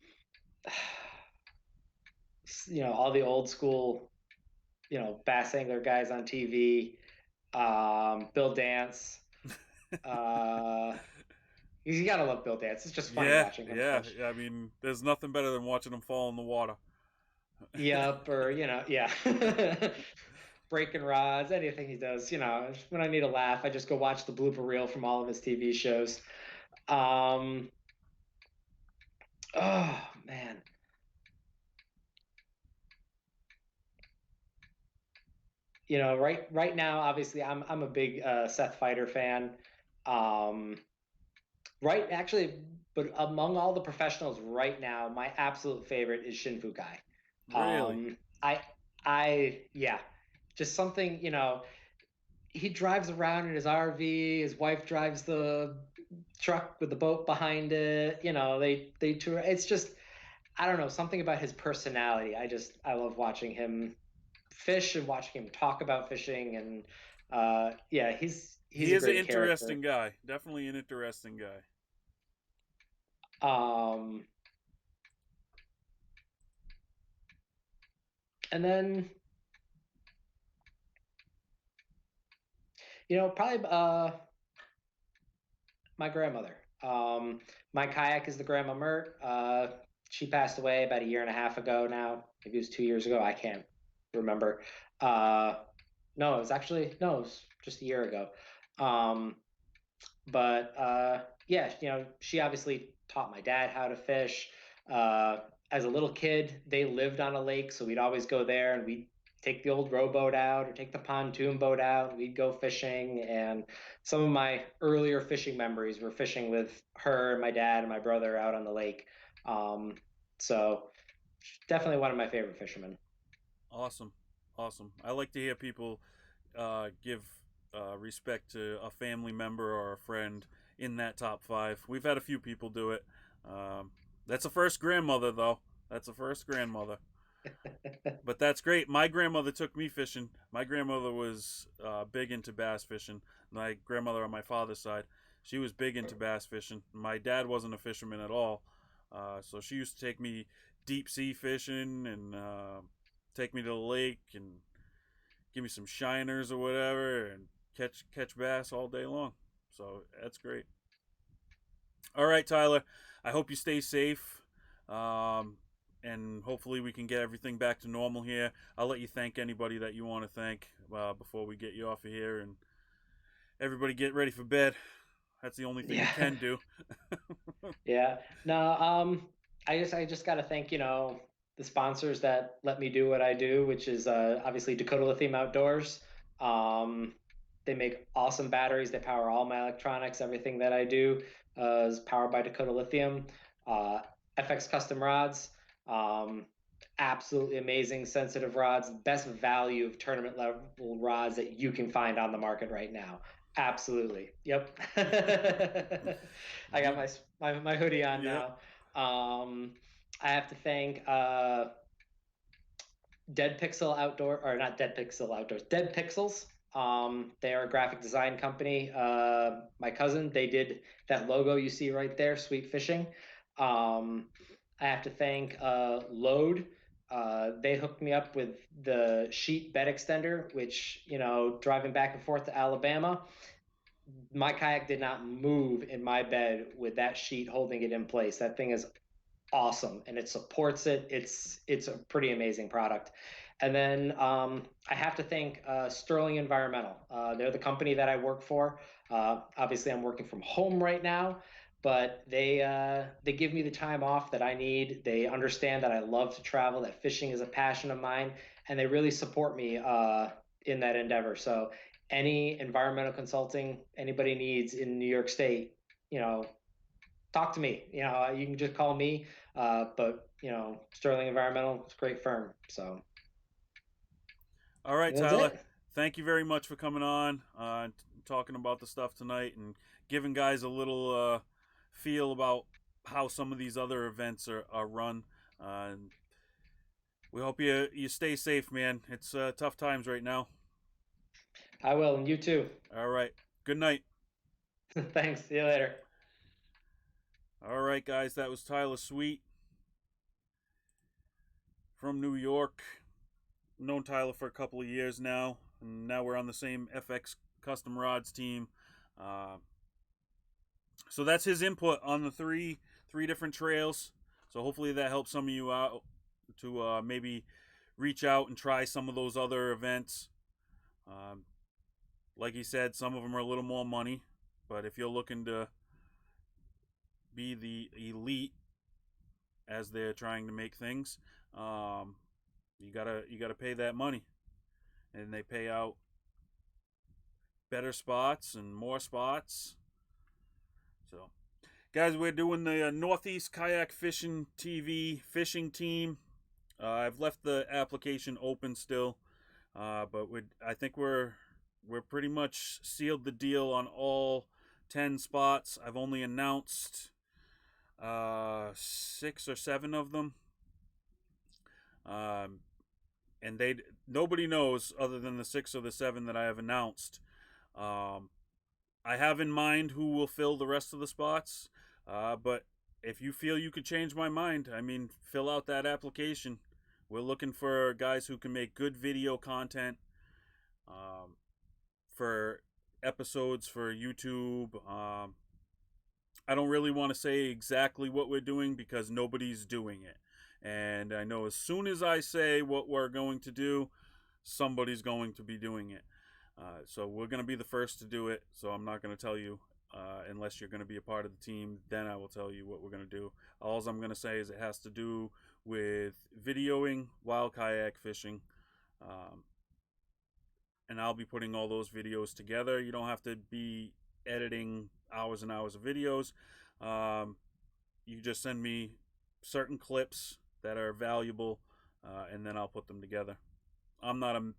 all the old school, bass angler guys on TV, Bill Dance, uh, You gotta love Bill Dance. It's just funny
Yeah,
watching him
yeah.
fish.
I mean, there's nothing better than watching them fall in the water.
Yep, or yeah. Breaking rods, anything he does, when I need a laugh, I just go watch the blooper reel from all of his TV shows. Um, oh man, right now, obviously, I'm a big Seth Fighter fan. Um, right, actually, but among all the professionals right now, my absolute favorite is Shin Fukai.
Really?
Um, yeah, just something, he drives around in his RV. His wife drives the truck with the boat behind it. They tour. It's just I don't know, something about his personality. I love watching him fish and watching him talk about fishing, and yeah, he's
He
a
is an
great character.
interesting guy. Definitely an interesting guy.
Um, and then probably my grandmother. My kayak is the Grandma Mert. She passed away about a year and a half ago now. Maybe it was 2 years ago. I can't remember. Uh, no, it was actually no, it was just a year ago. Um, but yeah, she obviously taught my dad how to fish. As a little kid, they lived on a lake, so we'd always go there and we'd take the old rowboat out or take the pontoon boat out. We'd go fishing, and some of my earlier fishing memories were fishing with her, my dad, and my brother out on the lake. Um, so definitely one of my favorite fishermen.
Awesome, awesome. I like to hear people give respect to a family member or a friend in that top five. We've had a few people do it. Um, that's a first grandmother, though. That's a first grandmother. But that's great. My grandmother took me fishing. My grandmother was big into bass fishing. My grandmother on my father's side, she was big into bass fishing. My dad wasn't a fisherman at all, so she used to take me deep sea fishing and take me to the lake and give me some shiners or whatever and catch bass all day long. So that's great. All right, Tyler. I hope you stay safe. Um, and hopefully we can get everything back to normal here. I'll let you thank anybody that you want to thank before we get you off of here, and everybody get ready for bed. That's the only thing we
Yeah.
can do.
Yeah. No, I just gotta thank, the sponsors that let me do what I do, which is obviously Dakota Lithium Outdoors. Um, they make awesome batteries. They power all my electronics. Everything that I do is powered by Dakota Lithium. Uh, FX Custom Rods, um, absolutely amazing sensitive rods, best value of tournament level rods that you can find on the market right now. Absolutely. Yep. I got
You,
my hoodie on
yep.
now. I have to thank Dead Pixel Outdoor, or not Dead Pixel Outdoors, Dead Pixels. They are a graphic design company. My cousin, they did that logo you see right there, Sweet Fishing. Um, I have to thank Load. They hooked me up with the sheet bed extender, which, driving back and forth to Alabama, my kayak did not move in my bed with that sheet holding it in place. That thing is awesome and it supports it. It's a pretty amazing product. And then I have to thank Sterling Environmental. They're the company that I work for. Obviously, I'm working from home right now, but they give me the time off that I need. They understand that I love to travel, that fishing is a passion of mine, and they really support me in that endeavor. So any environmental consulting anybody needs in New York State, you know, talk to me. You can just call me. But Sterling Environmental is a great firm. So
All right,
that's
Tyler.
it.
Thank you very much for coming on, talking about the stuff tonight, and giving guys a little feel about how some of these other events are run. And we hope you stay safe, man. It's tough times right now.
I will, and you too.
All right. Good night.
Thanks. See you later.
All right, guys. That was Tyler Sweet from New York. Known Tyler for a couple of years now, and now we're on the same FX Custom Rods team. Uh, So that's his input on the three different trails. So hopefully that helps some of you out to maybe reach out and try some of those other events. Um, like he said, some of them are a little more money, but if you're looking to be the elite as they're trying to make things, um, you gotta pay that money, and they pay out better spots and more spots. So, guys, we're doing the Northeast Kayak Fishing TV fishing team. I've left the application open still, but I think we're pretty much sealed the deal on all 10 spots. I've only announced 6 or 7 of them, um, and they nobody knows other than the 6 or the 7 that I have announced. Um, I have in mind who will fill the rest of the spots, but if you feel you could change my mind, I mean, fill out that application. We're looking for guys who can make good video content um, for episodes for YouTube. I don't really want to say exactly what we're doing because nobody's doing it. And I know as soon as I say what we're going to do, somebody's going to be doing it. So we're going to be the first to do it. So I'm not going to tell you unless you're going to be a part of the team. Then I will tell you what we're going to do. All I'm going to say is it has to do with videoing wild kayak fishing. Um, and I'll be putting all those videos together. You don't have to be editing hours and hours of videos. Um, you just send me certain clips that are valuable, and then I'll put them together. I'm not a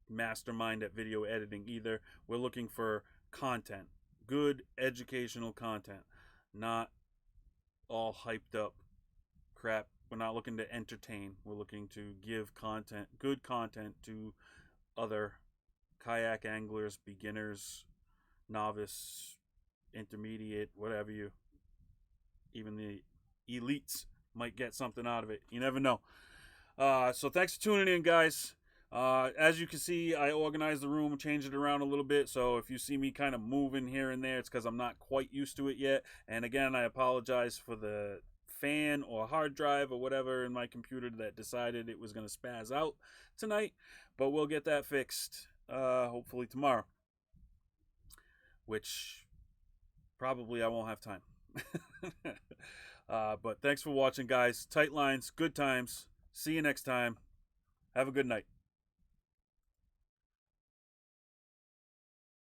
mastermind at video editing either. We're looking for content, good educational content, not all hyped up crap. We're not looking to entertain. We're looking to give content, good content to other kayak anglers, beginners, novice, intermediate, whatever you, even the elites might get something out of it. You never know. So thanks for tuning in, guys. As you can see, I organized the room, changed it around a little bit. So if you see me kind of moving here and there, it's because I'm not quite used to it yet. And again, I apologize for the fan or hard drive or whatever in my computer that decided it was going to spaz out tonight. But we'll get that fixed hopefully tomorrow, which probably I won't have time. But thanks for watching, guys. Tight lines, good times. See you next time. Have a good night.